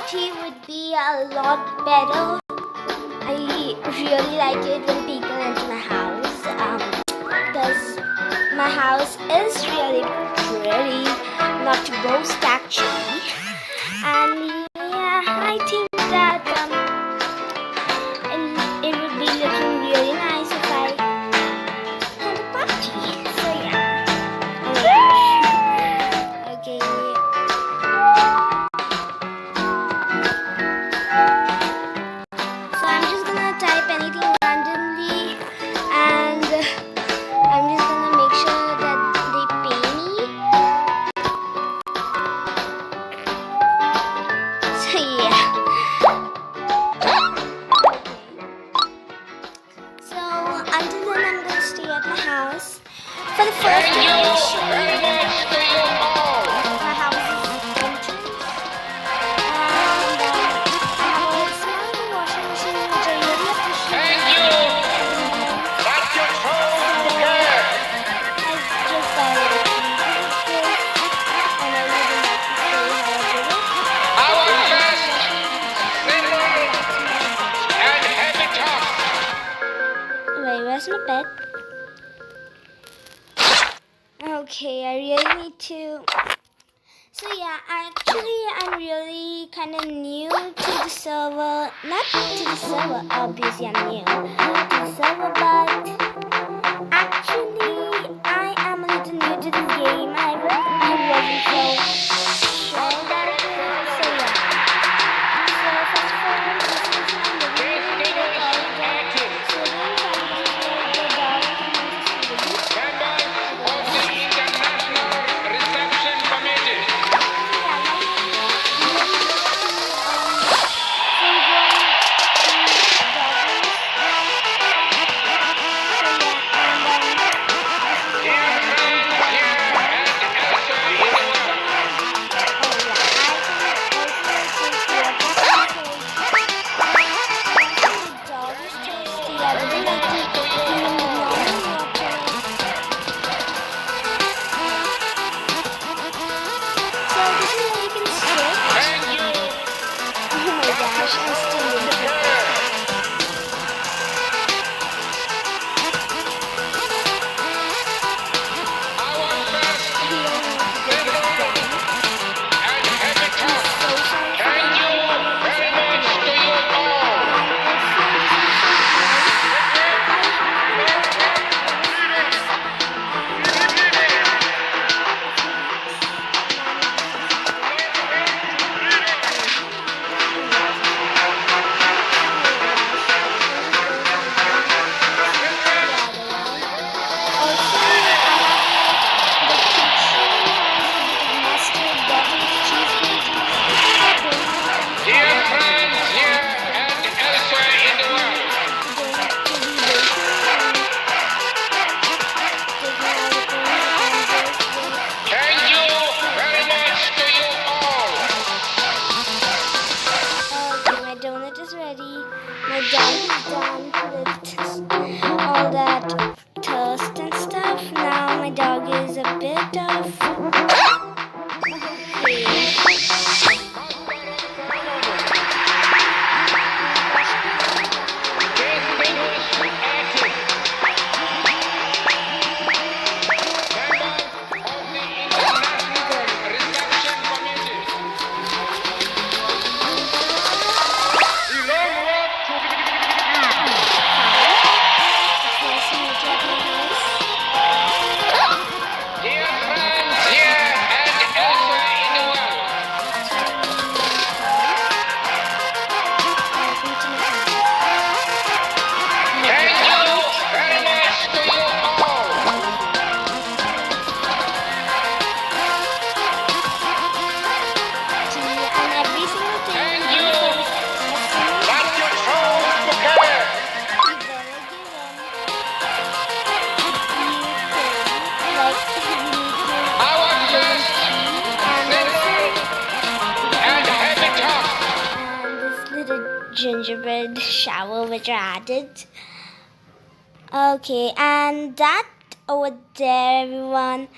party would be a lot better. I really like it when people enter my house because my house is really pretty, not to boast actually. And yeah, I think that it would be looking really nice if I had a party. So yeah. Okay. So I'm just gonna type anything randomly, and I'm just gonna make sure that they pay me. So yeah. So until then, I'm gonna stay at my house for the first time. I'll show you my house's entrance, and I have a small washing machine which I really appreciate. I just got it a few days ago, and I really like to show you how I did it. Wait, where's my bed? Okay, I really need to. So yeah, actually I'm really kind of new to the server. Not to the server, obviously I'm new to the server, but actually I am a little new to this game. I wasn't so sure about it. So yeah. So first of all, this is my living room with all the children. So I'm going to the dog and my dog is done with all that toast and stuff. Now my dog is a bit of gingerbread shower which I added. Okay, and that over there, everyone,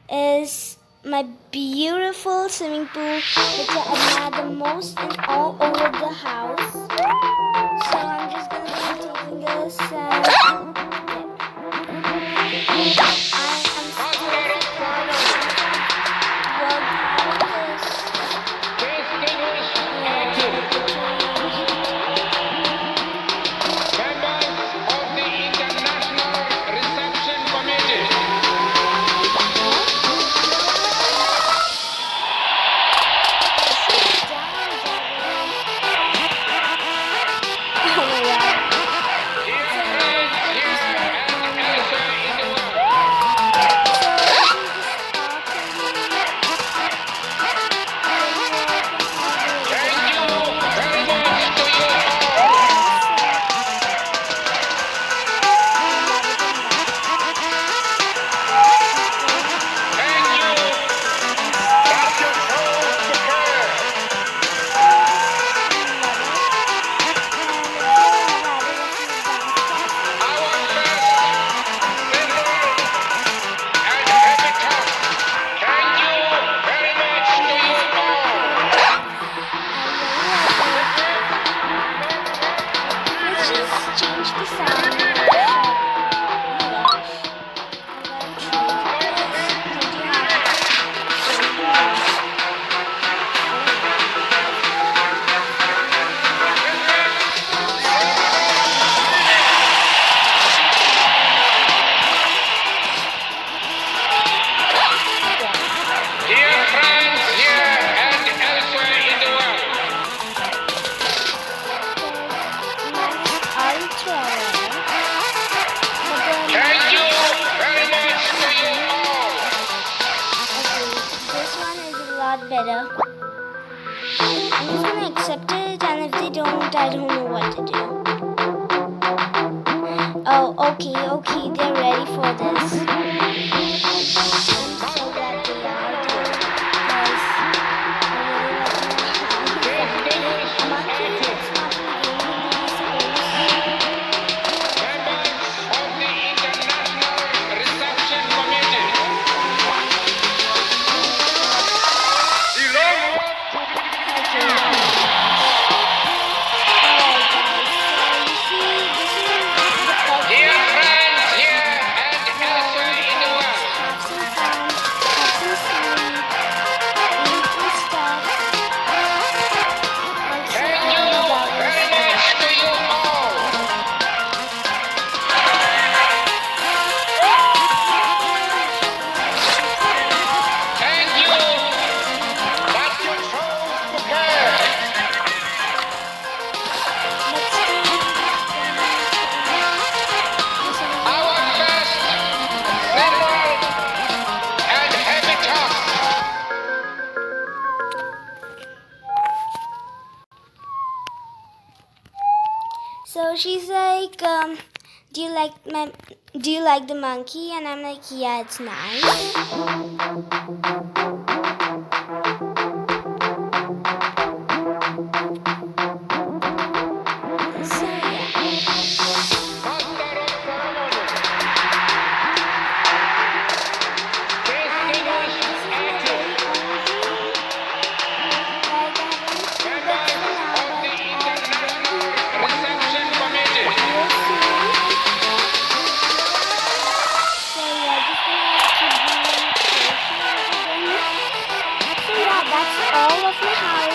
is my beautiful swimming pool, which I admire the most in all over the house. So I'm just gonna be taking this and I am so proud of worked hard on better. I'm just gonna accept it, and if they don't, I don't know what to do. Oh, okay, they're ready for this. I'm so glad they are, because I really like my monkey that's not in the game, I suppose. So she's like, do you like the monkey? And I'm like, yeah, it's nice. So yeah, that's all of my house.